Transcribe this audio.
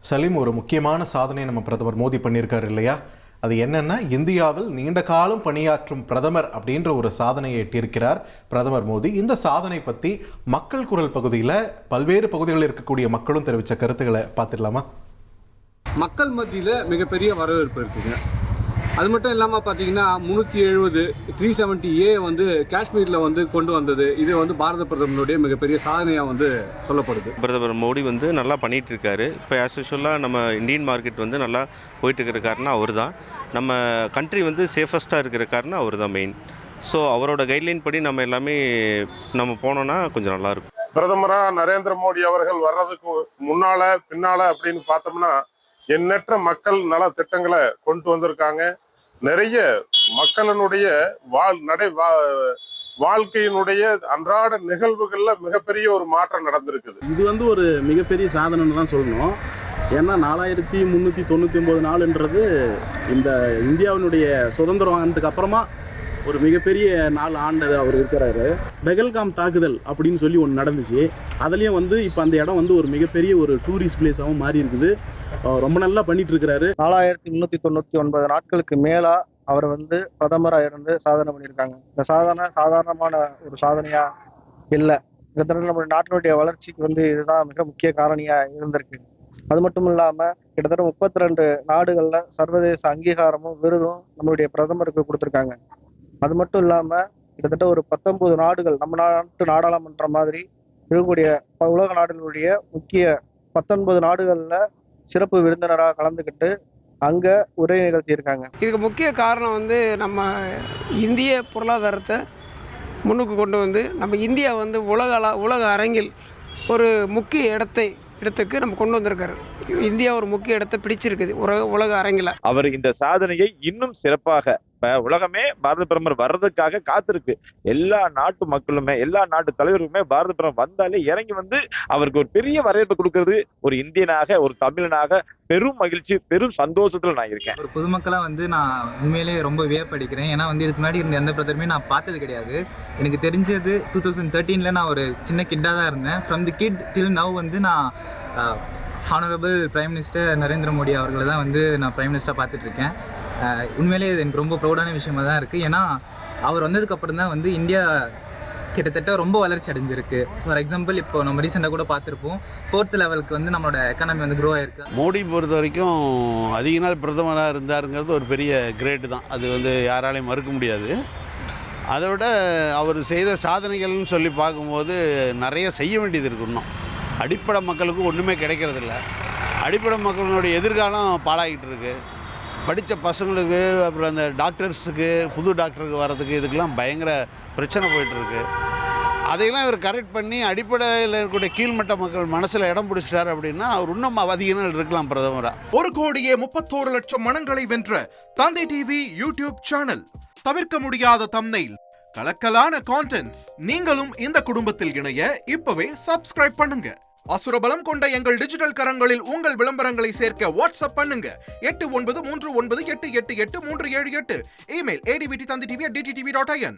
சலீம், ஒரு முக்கியமான சாதனை நம்ம பிரதமர் மோடி பண்ணியிருக்காரு இல்லையா? அது என்னன்னா, இந்தியாவில் நீண்ட காலம் பணியாற்றும் பிரதமர் அப்படின்ற ஒரு சாதனையை எட்டியிருக்கிறார் பிரதமர் மோடி. இந்த சாதனை பற்றி மக்கள் குரல் பகுதியில் பல்வேறு பகுதிகளில் இருக்கக்கூடிய மக்களும் தெரிவித்த கருத்துக்களை பார்த்துடலாமா? மக்கள் மத்தியில் மிகப்பெரிய வரவேற்பு இருக்குங்க. அது மட்டும் இல்லாமல் பார்த்தீங்கன்னா 370 370A வந்து காஷ்மீரில் வந்து கொண்டு வந்தது. இது வந்து பாரத பிரதமருடைய மிகப்பெரிய சாதனையாக வந்து சொல்லப்படுது. பிரதமர் மோடி வந்து நல்லா பண்ணிகிட்டு இருக்காரு. இப்போ ஆஸ் யூஷுவலாக நம்ம இந்தியன் மார்க்கெட் வந்து நல்லா போயிட்டு இருக்கிற காரணம் அவர் தான். நம்ம கண்ட்ரி வந்து சேஃபஸ்ட்டாக இருக்கிற காரணம் அவர் தான் மெயின். ஸோ அவரோட கைட்லைன் படி நம்ம எல்லாமே நம்ம போனோன்னா கொஞ்சம் நல்லாயிருக்கும். பிரதமராக நரேந்திர மோடி அவர்கள் வர்றதுக்கு முன்னால பின்னால அப்படின்னு பார்த்தோம்னா எண்ணற்ற மக்கள் நல திட்டங்களை கொண்டு வந்திருக்காங்க. நிறைய மக்களினுடைய வாழ்க்கையினுடைய அன்றாட நிகழ்வுகள்ல மிகப்பெரிய ஒரு மாற்றம் நடந்திருக்குது. இது வந்து ஒரு மிகப்பெரிய சாதனைன்னு தான் சொல்லணும். ஏன்னா 4399 நாளுன்றது இந்த இந்தியாவினுடைய சுதந்திரம் வாங்கினதுக்கு அப்புறமா ஒரு மிகப்பெரிய நாள் ஆண்டு அவர் இருக்கிறாரு. பெகல்காம் தாக்குதல் அப்படின்னு சொல்லி ஒன்று நடந்துச்சு. அதுலேயும் வந்து இப்போ அந்த இடம் வந்து ஒரு மிகப்பெரிய ஒரு டூரிஸ்ட் பிளேஸாகவும் மாறி இருக்குது. ரொம்ப நல்லா பண்ணிட்டு இருக்கிறாரு. 4399 நாட்களுக்கு மேலா அவர் வந்து பிரதமராக இருந்து சாதனை பண்ணியிருக்காங்க. இந்த சாதனை சாதாரணமான ஒரு சாதனையா இல்லை. கிட்டத்தட்ட நம்மளுடைய நாட்டினுடைய வளர்ச்சிக்கு வந்து இதுதான் மிக முக்கிய காரணியா இருந்திருக்கு. அது மட்டும் இல்லாமல் கிட்டத்தட்ட 32 நாடுகளில் சர்வதேச அங்கீகாரமும் விருதும் நம்மளுடைய பிரதமருக்கு கொடுத்துருக்காங்க. அது மட்டும் இல்லாமல் கிட்டத்தட்ட ஒரு 19 நாடுகள் நம்ம நாட்டு நாடாளுமன்றம் மாதிரி இருக்கக்கூடிய உலக நாடுகளுடைய முக்கிய 19 நாடுகளில் சிறப்பு விருந்தினராக கலந்துக்கிட்டு அங்கே உரை நிகழ்த்தியிருக்காங்க. இதுக்கு முக்கிய காரணம் வந்து நம்ம இந்திய பொருளாதாரத்தை முன்னுக்கு கொண்டு வந்து நம்ம இந்தியா வந்து உலக அரங்கில் ஒரு முக்கிய இடத்துக்கு நம்ம கொண்டு வந்திருக்காரு. இந்தியா ஒரு முக்கிய இடத்தை பிடிச்சிருக்குது உலக அரங்கில். அவர் இந்த சாதனையை இன்னும் சிறப்பாக உலகமே பாரத பிரதமர் வர்றதுக்காக காத்திருக்கு. எல்லா நாட்டு மக்களுமே எல்லா நாட்டு தலைவருக்குமே பாரத பிரதமர் வந்தாலே இறங்கி வந்து அவருக்கு ஒரு பெரிய வரவேற்பு கொடுக்கறது ஒரு இந்தியனாக ஒரு தமிழனாக பெரும் மகிழ்ச்சி பெரும் சந்தோஷத்துல நான் இருக்கேன். ஒரு பொதுமக்களா வந்து நான் உண்மையிலேயே ரொம்ப வியப்படிக்கிறேன். ஏன்னா வந்து இதுக்கு முன்னாடி இருந்த எந்த பிரதமருமே நான் பார்த்தது கிடையாது. எனக்கு தெரிஞ்சது 2013 நான் ஒரு சின்ன கிட்டாக தான் இருந்தேன். From the kid till now வந்து நான் honourable prime minister Narendra Modi அவர்களை தான் வந்து நான் பிரைம் மினிஸ்டராக பார்த்துட்டு இருக்கேன். உண்மையிலே இது எனக்கு ரொம்ப ப்ரௌடான விஷயமா தான் இருக்குது. ஏன்னா அவர் வந்ததுக்கப்புறம் தான் வந்து இந்தியா கிட்டத்தட்ட ரொம்ப வளர்ச்சி அடைஞ்சிருக்கு. ஃபார் எக்ஸாம்பிள் இப்போ நம்ம ரீசெண்டாக கூட பார்த்துருப்போம் 4th லெவலுக்கு வந்து நம்மளோட எக்கானமி வந்து க்ரோ ஆயிருக்கு. மோடி பொறுத்த வரைக்கும் அதிக நாள் பிரதமராக இருந்தாருங்கிறது ஒரு பெரிய கிரேட்டு தான். அது வந்து யாராலையும் மறுக்க முடியாது. அதை விட அவர் செய்த சாதனைகள்னு சொல்லி பார்க்கும்போது நிறைய செய்ய வேண்டியது இருக்கு. இன்னும் அடிப்படை மக்களுக்கு ஒன்றுமே கிடைக்கிறதில்ல. அடிப்படை மக்களுடைய எதிர்காலம் பாழாகிட்டு இருக்கு. படித்த பசங்களுக்கு அப்புறம் அந்த டாக்டர்ஸுக்கு புது டாக்டருக்கு வர்றதுக்கு இதுக்கெல்லாம் பயங்கர பிரச்சனை போயிட்டுருக்கு. அதையெல்லாம் இவர் கரெக்ட் பண்ணி அடிப்படையில் இருக்கக்கூடிய கீழ்மட்ட மக்கள் மனசில் இடம் பிடிச்சிட்டார் அப்படின்னா அவர் இன்னும் அதிக நாள் இருக்கலாம் பிரதமராக. 1,31,00,000 மனங்களை வென்ற தந்தை டிவி யூடியூப் சேனல். தவிர்க்க முடியாத தம்ப்நெயில், கலக்கலான கான்டென்ட்ஸ். நீங்களும் இந்த குடும்பத்தில் இணைய இப்பவே சப்ஸ்கிரைப் பண்ணுங்க. அசுரபலம் கொண்ட எங்கள் டிஜிட்டல் கரங்களில் உங்கள் விளம்பரங்களை சேர்க்க வாட்ஸ்அப் பண்ணுங்க. 8939888378. Email advttv@dttv.in.